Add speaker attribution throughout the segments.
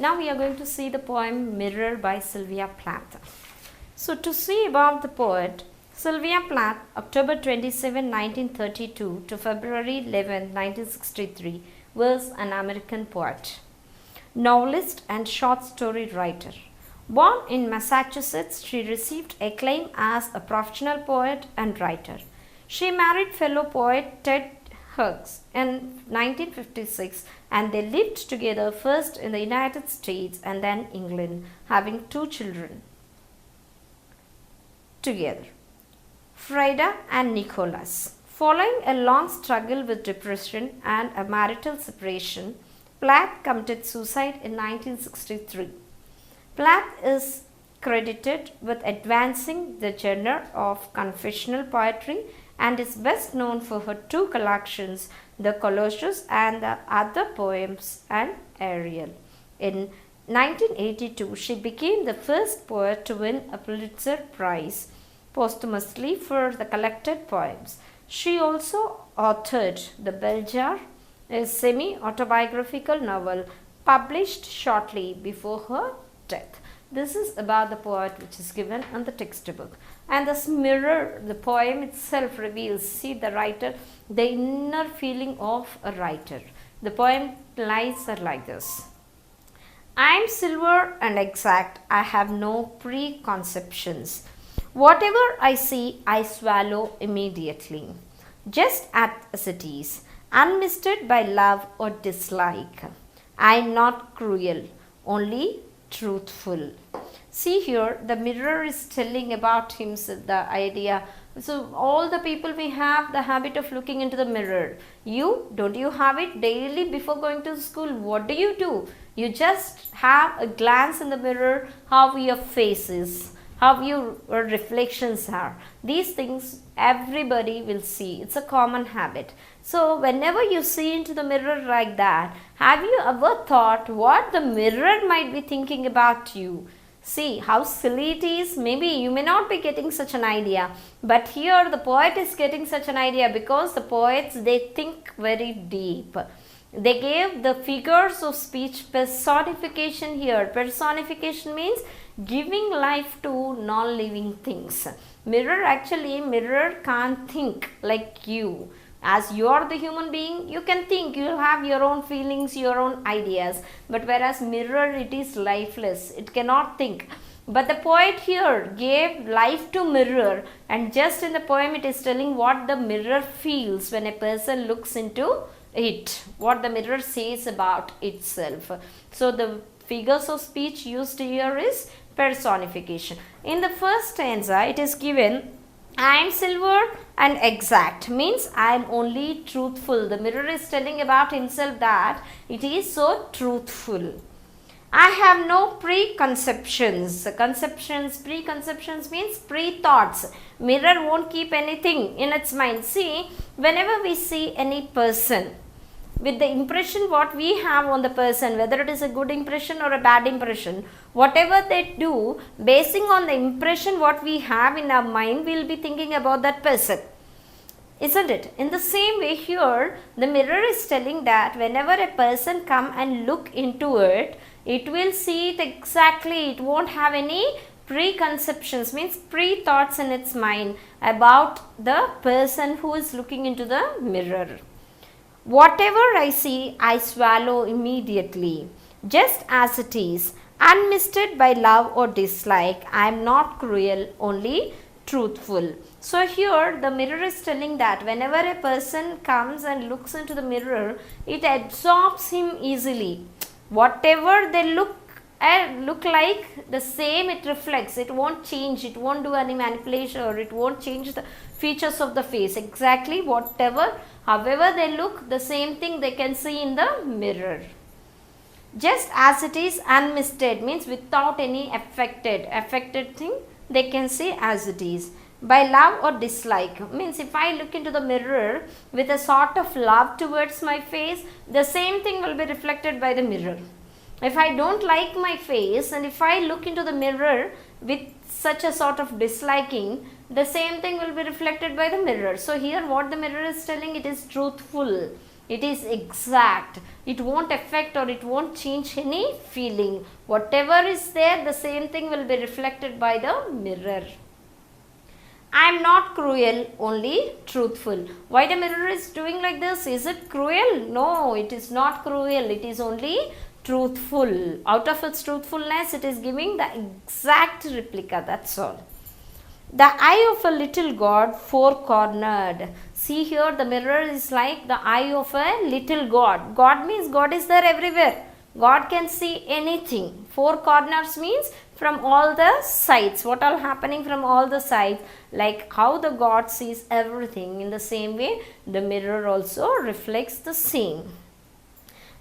Speaker 1: Now we are going to see the poem Mirror by Sylvia Planta. So to see about the poet, Sylvia Plath, October 27, 1932 to February 11, 1963, was an American poet, novelist and short story writer. Born in Massachusetts, she received acclaim as a professional poet and writer. She married fellow poet Ted Hughes in 1956 and they lived together first in the United States and then England, having 2 children together, Frida and Nicholas. Following a long struggle with depression and a marital separation, Plath committed suicide in 1963. Plath is credited with advancing the genre of confessional poetry and is best known for her 2 collections, The Colossus and the Other Poems and Ariel. In 1982, she became the first poet to win a Pulitzer Prize posthumously for the collected poems. She also authored The Bell Jar, a semi-autobiographical novel published shortly before her death. This is about the poet which is given on the textbook. And this mirror, the poem itself reveals, see the writer, the inner feeling of a writer. The poem lines are like this. I am silver and exact, I have no preconceptions. Whatever I see, I swallow immediately, just as it is, unmisted by love or dislike. I am not cruel, only truthful. See here, the mirror is telling about himself, the idea. So all the people, we have the habit of looking into the mirror. Don't you have it daily before going to school? What do? You just have a glance in the mirror, how your face is, how your reflections are. These things everybody will see. It's a common habit. So whenever you see into the mirror like that, have you ever thought what the mirror might be thinking about you? See how silly it is. Maybe you may not be getting such an idea, but here the poet is getting such an idea because the poets, they think very deep. They gave the figures of speech personification here. Personification means giving life to non-living things. Mirror can't think like you. As you are the human being, you can think, you have your own feelings, your own ideas. But whereas mirror, it is lifeless, it cannot think. But the poet here gave life to mirror, and just in the poem it is telling what the mirror feels when a person looks into it, what the mirror says about itself. So the figures of speech used here is personification. In the first stanza, it is given, I am silver and exact, means I am only truthful. The mirror is telling about himself that it is so truthful. I have no preconceptions. Preconceptions means pre-thoughts. Mirror won't keep anything in its mind. See, whenever we see any person, with the impression what we have on the person, whether it is a good impression or a bad impression, whatever they do, basing on the impression what we have in our mind, we will be thinking about that person. Isn't it? In the same way here, the mirror is telling that whenever a person come and look into it, it will see it exactly. It won't have any preconceptions, means pre-thoughts in its mind about the person who is looking into the mirror. Whatever I see, I swallow immediately, just as it is, unmisted by love or dislike. I am not cruel, only truthful. So here the mirror is telling that whenever a person comes and looks into the mirror, it absorbs him easily. Whatever they look like, the same it reflects. It won't change, it won't do any manipulation, or it won't change the features of the face. Exactly whatever, however they look, the same thing they can see in the mirror. Just as it is, unmisted means without any affected thing, they can see as it is. By love or dislike means if I look into the mirror with a sort of love towards my face, the same thing will be reflected by the mirror. If I don't like my face and if I look into the mirror with such a sort of disliking, the same thing will be reflected by the mirror. So here what the mirror is telling, it is truthful. It is exact. It won't affect or it won't change any feeling. Whatever is there, the same thing will be reflected by the mirror. I am not cruel, only truthful. Why the mirror is doing like this? Is it cruel? No, it is not cruel. It is only truthful. Out of its truthfulness, it is giving the exact replica. That's all. The eye of a little god, four-cornered. See here, the mirror is like the eye of a little god. God means God is there everywhere. God can see anything. Four corners means from all the sides. What all happening from all the sides. Like how the God sees everything. In the same way, the mirror also reflects the same.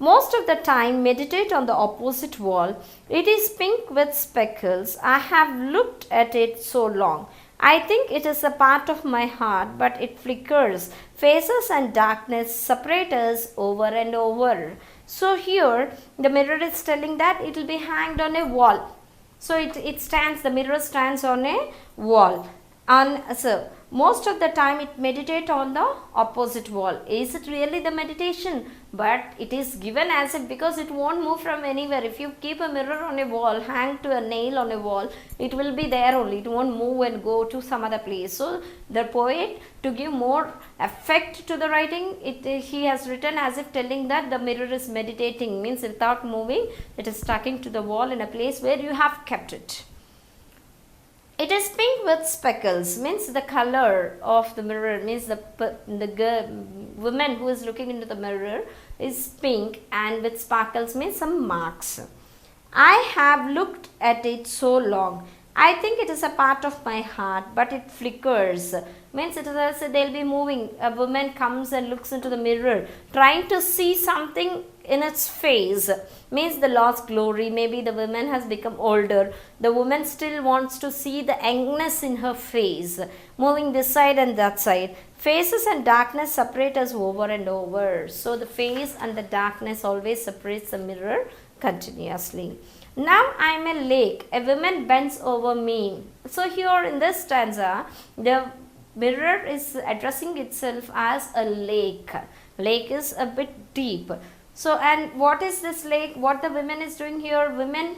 Speaker 1: Most of the time, meditate on the opposite wall. It is pink with speckles. I have looked at it so long. I think it is a part of my heart, but it flickers. Faces and darkness separate us over and over. So here, the mirror is telling that it will be hanged on a wall. So it stands, the mirror stands on a wall. And so, most of the time it meditates on the opposite wall. Is it really the meditation? But it is given as it because it won't move from anywhere. If you keep a mirror on a wall, hang to a nail on a wall, it will be there only. It won't move and go to some other place. So the poet, to give more effect to the writing, he has written as if telling that the mirror is meditating. Means without moving, it is sticking to the wall in a place where you have kept it. It is pink with speckles, means the color of the mirror, means the woman who is looking into the mirror is pink, and with sparkles means some marks. I have looked at it so long. I think it is a part of my heart, but it flickers. Means it is as if they'll be moving. A woman comes and looks into the mirror, trying to see something in its face. Means the lost glory. Maybe the woman has become older. The woman still wants to see the youngness in her face, moving this side and that side. Faces and darkness separate us over and over. So the face and the darkness always separates the mirror continuously. Now I am a lake. A woman bends over me. So here in this stanza, the mirror is addressing itself as a lake. Lake is a bit deep. So, and what is this lake? What the woman is doing here? Woman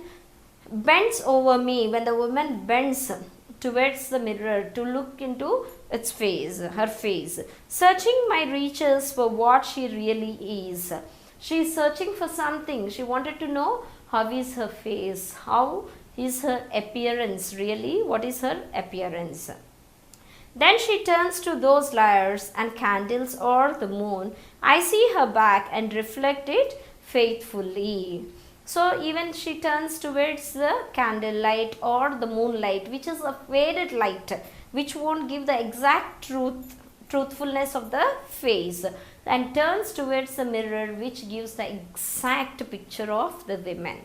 Speaker 1: bends over me. When the woman bends towards the mirror to look into its face, her face, searching my reaches for what she really is. She is searching for something. She wanted to know how is her face, how is her appearance really, what is her appearance. Then she turns to those lyres and candles or the moon. I see her back and reflect it faithfully. So even she turns towards the candlelight or the moonlight, which is a faded light, which won't give the exact truthfulness of the face, and turns towards the mirror, which gives the exact picture of the women.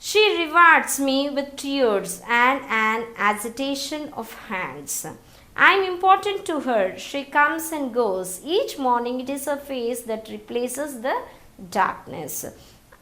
Speaker 1: She rewards me with tears and an agitation of hands. I am important to her. She comes and goes. Each morning it is her face that replaces the darkness.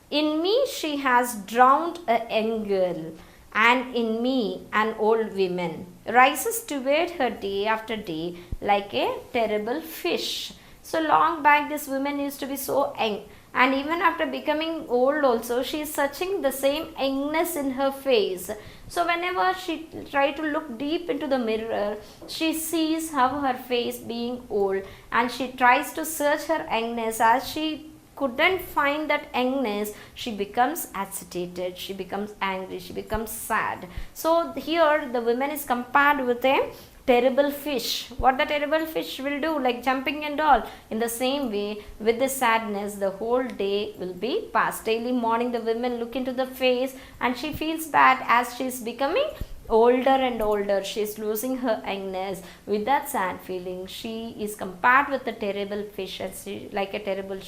Speaker 1: In me she has drowned a young girl, and in me an old woman rises toward her day after day like a terrible fish. So long back this woman used to be so young, and even after becoming old also she is searching the same youngness in her face. So whenever she tries to look deep into the mirror, she sees how her face being old, and she tries to search her youngness. As she couldn't find that youngness, she becomes agitated, she becomes angry, she becomes sad. So here the woman is compared with a terrible fish. What the terrible fish will do, like jumping and all. In the same way, with the sadness, the whole day will be passed. Daily morning the women look into the face and she feels bad as she is becoming older and older. She is losing her youngness. With that sad feeling, she is compared with the terrible fish, as she, like a terrible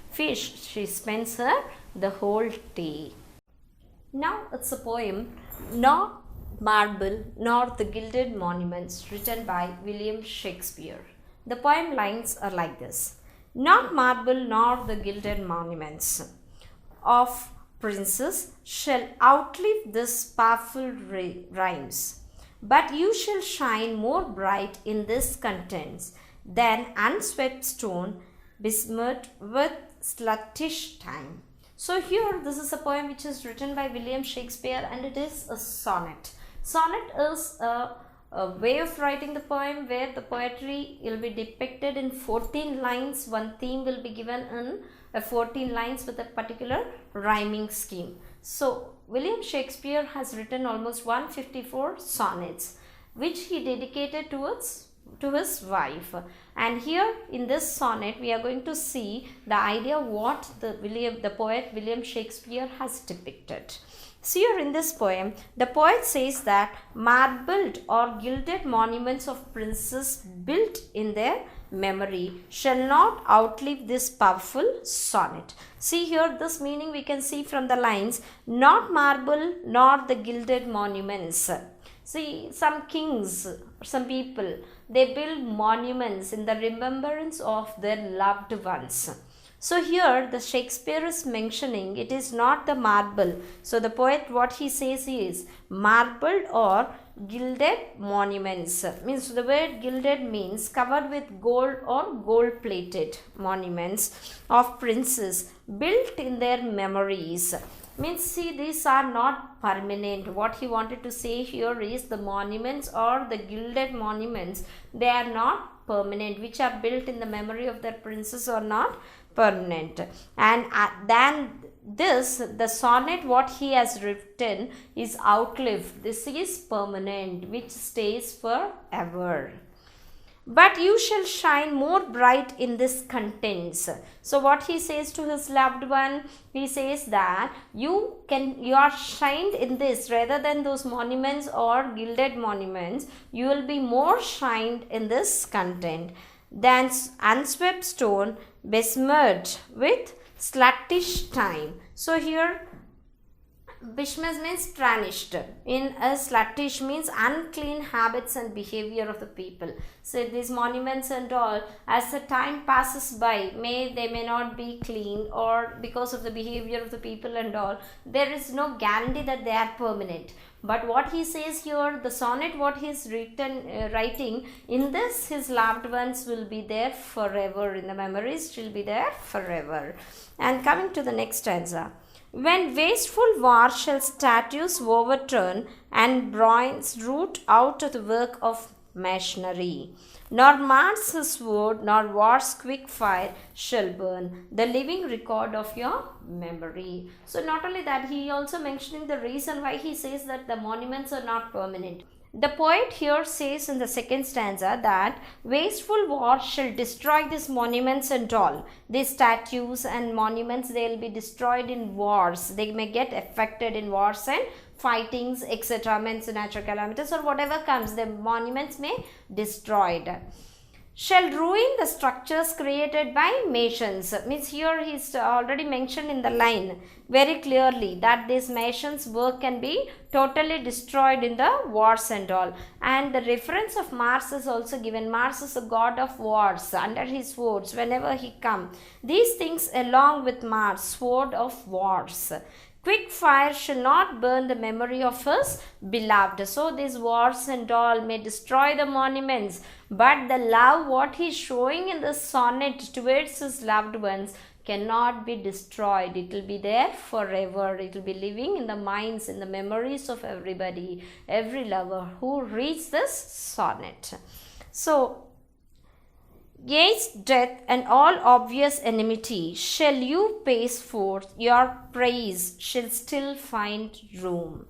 Speaker 1: fish, she spends the whole day. Now it's a poem, Not Marble Nor the Gilded Monuments, written by William Shakespeare. The poem lines are like this. Not marble nor the gilded monuments of princes shall outlive this powerful rhymes, but you shall shine more bright in this contents than unswept stone, besmirched with sluttish time. So here this is a poem which is written by William Shakespeare, and it is a sonnet. Sonnet is a way of writing the poem where the poetry will be depicted in 14 lines. One theme will be given in 14 lines with a particular rhyming scheme. So William Shakespeare has written almost 154 sonnets which he dedicated to his wife, and here in this sonnet we are going to see the idea what the poet William Shakespeare has depicted. So here in this poem, the poet says that marbled or gilded monuments of princes built in their memory shall not outlive this powerful sonnet. See here, this meaning we can see from the lines, not marble nor the gilded monuments. See, some kings, some people, they build monuments in the remembrance of their loved ones. So here the Shakespeare is mentioning it is not the marble. So the poet, what he says is marbled or gilded monuments. Means the word gilded means covered with gold or gold plated monuments of princes built in their memories. Means see, these are not permanent. What he wanted to say here is the monuments or the gilded monuments, they are not permanent, which are built in the memory of their princes are not permanent. And then this, the sonnet what he has written is outlived. This is permanent, which stays forever. But you shall shine more bright in this contents. So what he says to his loved one, he says that you are shined in this rather than those monuments or gilded monuments. You will be more shined in this content than unswept stone besmirched with sluttish time. So here besmirched means tarnished. In a sluttish means unclean habits and behavior of the people. So these monuments and all, as the time passes by, they may not be clean, or because of the behavior of the people and all, there is no guarantee that they are permanent. But what he says here, the sonnet what he is writing, in this his loved ones will be there forever, in the memories will be there forever. And coming to the next stanza. When wasteful war shall statues overturn and bronze root out of the work of machinery, nor Mars his sword, nor war's quick fire shall burn the living record of your memory. So not only that, he also mentioning the reason why he says that the monuments are not permanent. The poet here says in the second stanza that wasteful war shall destroy these monuments and all. These statues and monuments, they will be destroyed in wars. They may get affected in wars and fightings, etc. Means natural calamities or whatever comes, the monuments may destroyed. Shall ruin the structures created by nations. Means here he is already mentioned in the line very clearly that these nations' work can be totally destroyed in the wars and all. And the reference of Mars is also given. Mars is a god of wars. Under his swords, whenever he comes, these things along with Mars, sword of wars. Quick fire shall not burn the memory of his beloved. So these wars and all may destroy the monuments, but the love what he is showing in the sonnet towards his loved ones cannot be destroyed. It will be there forever. It will be living in the minds, in the memories of everybody, every lover who reads this sonnet. So, against death and all obvious enmity shall you pace forth, your praise shall still find room.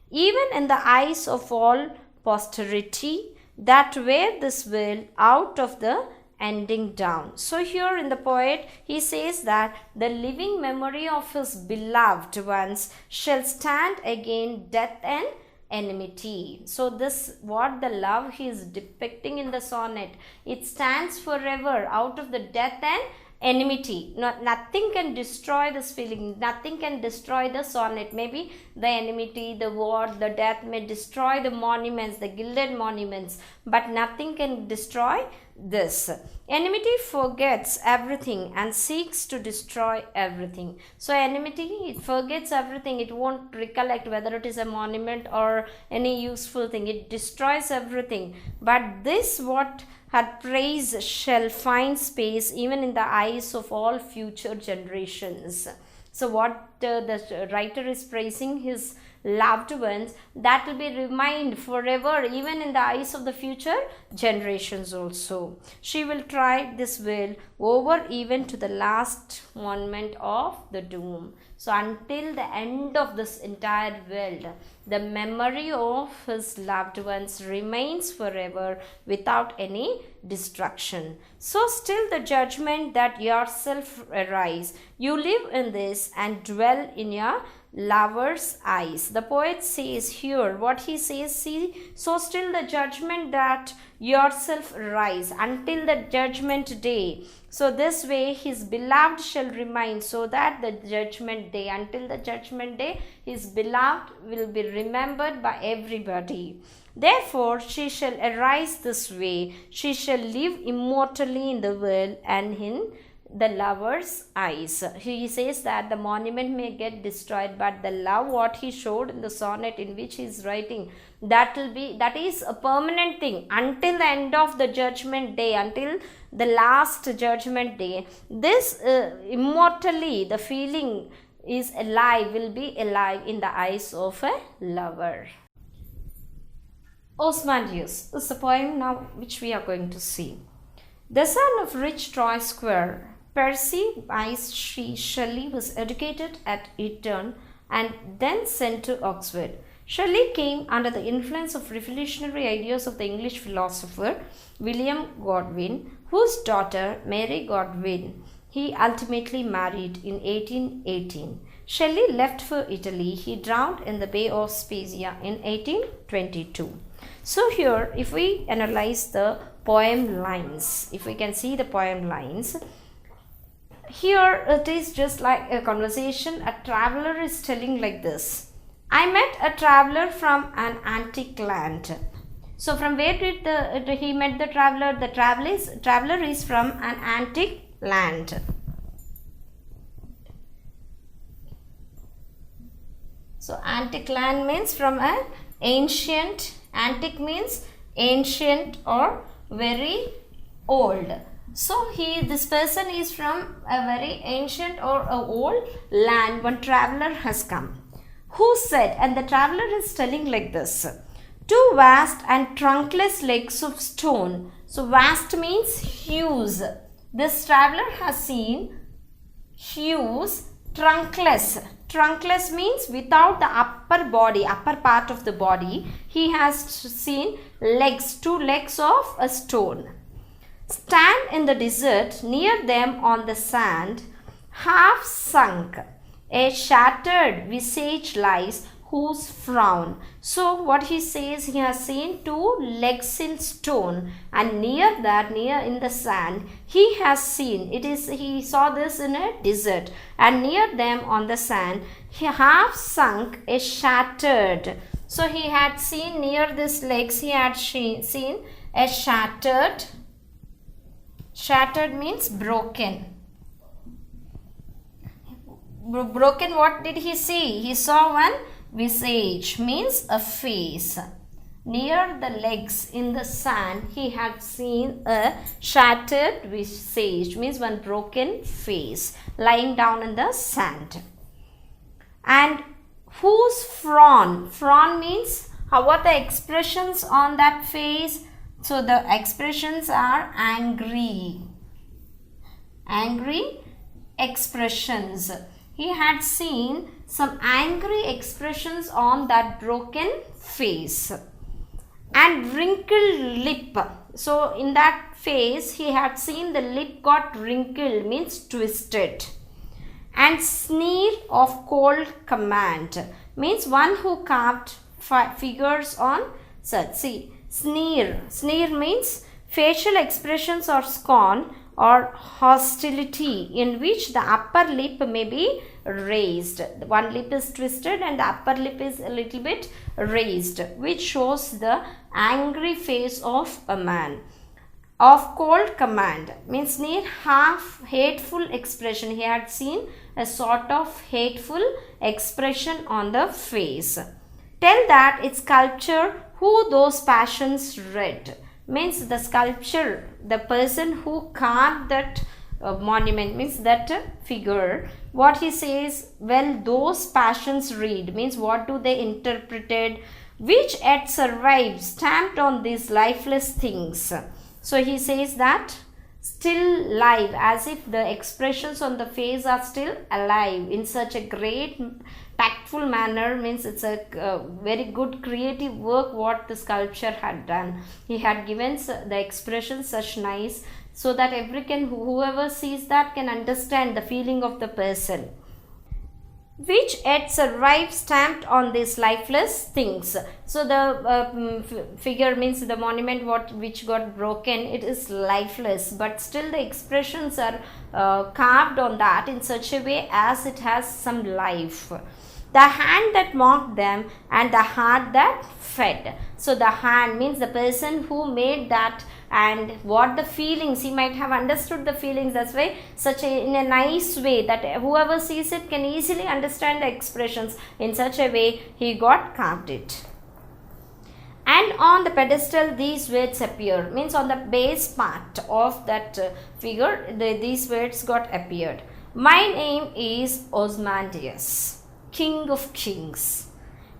Speaker 1: Even in the eyes of all posterity that wear this veil out of the ending down. So here in the poet, he says that the living memory of his beloved ones shall stand against death and enmity. So this, what the love he is depicting in the sonnet, it stands forever out of the death and enmity. Nothing can destroy this feeling. Nothing can destroy the sonnet. Maybe the enmity, the war, the death may destroy the monuments, the gilded monuments, but nothing can destroy this. Enmity forgets everything and seeks to destroy everything. So enmity, it forgets everything. It won't recollect whether it is a monument or any useful thing. It destroys everything. But this what her praise shall find space even in the eyes of all future generations. So what the writer is praising his loved ones, that will be remained forever even in the eyes of the future generations also. She will try this will over even to the last moment of the doom. So until the end of this entire world, the memory of his loved ones remains forever without any destruction. So still the judgment that yourself arise, you live in this and dwell in your lover's eyes. The poet says here, what he says, see, so still the judgment that yourself rise until the judgment day. So this way his beloved shall remain, so that the judgment day, until the judgment day, his beloved will be remembered by everybody. Therefore she shall arise this way, she shall live immortally in the world and in the lover's eyes. He says that the monument may get destroyed, but the love what he showed in the sonnet in which he is writing, that is a permanent thing until the end of the judgment day, until the last judgment day. This immortally, the feeling is alive, will be alive in the eyes of a lover. Osmandius is the poem now which we are going to see. The son of rich Troy Square, Percy Bysshe Shelley was educated at Eton and then sent to Oxford. Shelley came under the influence of revolutionary ideas of the English philosopher William Godwin, whose daughter Mary Godwin he ultimately married in 1818. Shelley left for Italy. He drowned in the Bay of Spezzia in 1822. So here, if we analyze the poem lines, if we can see the poem lines, here it is just like a conversation. A traveler is telling like this: I met a traveler from an antique land. So from where did he met the traveler? The traveler is from an antique land. So antique land means from an ancient. Antique means ancient or very old. So this person is from a very ancient or a old land. One traveler has come. Who said, and the traveler is telling like this: two vast and trunkless legs of stone. So vast means huge. This traveler has seen huge, trunkless. Trunkless means without the upper body, upper part of the body. He has seen legs, two legs of a stone. Stand in the desert, near them on the sand, half sunk, a shattered visage lies, whose frown. So what he says, he has seen two legs in stone, and near that, near in the sand, he has seen, he saw this in a desert, and near them on the sand, he half sunk, a shattered. So he had seen near these legs, he had seen a shattered. Shattered means broken. Broken, what did he see? He saw one visage, means a face. Near the legs in the sand, he had seen a shattered visage, means one broken face lying down in the sand. And whose frown? Frown means what the expressions on that face? So the expressions are angry. Angry expressions. He had seen some angry expressions on that broken face. And wrinkled lip. So in that face, he had seen the lip got wrinkled, means twisted. And sneer of cold command, means one who carved figures on such. See, sneer. Sneer means facial expressions or scorn or hostility in which the upper lip may be raised. One lip is twisted and the upper lip is a little bit raised, which shows the angry face of a man. of cold command, means near half hateful expression. He had seen a sort of hateful expression on the face. Tell that its sculpture who those passions read, means the sculpture, the person who carved that monument, means that figure, what he says, well, those passions read, means what do they interpreted, which yet survive stamped on these lifeless things. So he says that still live, as if the expressions on the face are still alive in such a great tactful manner, means it's a very good creative work what the sculpture had done. He had given the expressions such nice, so that whoever sees that can understand the feeling of the person. Which yet survive stamped on these lifeless things. So the figure, means the monument which got broken, it is lifeless, but still the expressions are carved on that in such a way as it has some life. The hand that mocked them and the heart that fed. So the hand means the person who made that, and what the feelings, he might have understood the feelings. That's why in a nice way that whoever sees it can easily understand the expressions. In such a way he got carved it. And on the pedestal these words appear, means on the base part of that figure these words got appeared. My name is Ozymandias, King of Kings.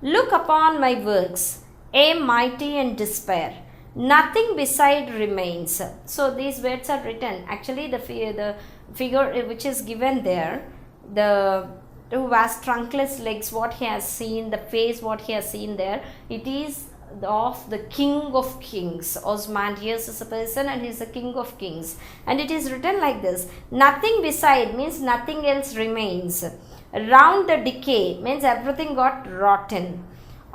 Speaker 1: Look upon my works, aim mighty and despair. Nothing beside remains. So these words are written. Actually the figure which is given there, the who has trunkless legs, what he has seen, the face what he has seen there, it is of the King of Kings. Ozymandias is a person and he is a King of Kings. And it is written like this. Nothing beside means nothing else remains. Round the decay means everything got rotten.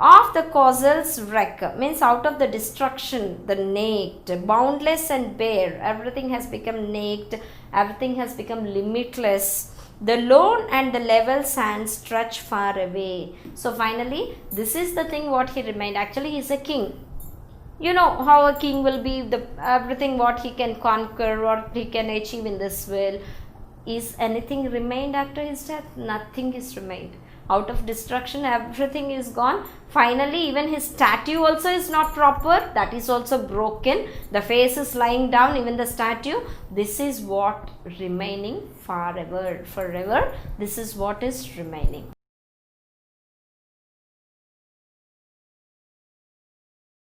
Speaker 1: Of the causel's wreck means out of the destruction, the naked, boundless and bare, everything has become naked, everything has become limitless. The lone and the level sands stretch far away. So finally, this is the thing what he remained. Actually, he is a king. You know how a king will be, everything what he can conquer or he can achieve in this world. Is anything remained after his death? Nothing is remained. Out of destruction, everything is gone. Finally, even his statue also is not proper. That is also broken. The face is lying down, even the statue. This is what remaining forever. This is what is remaining.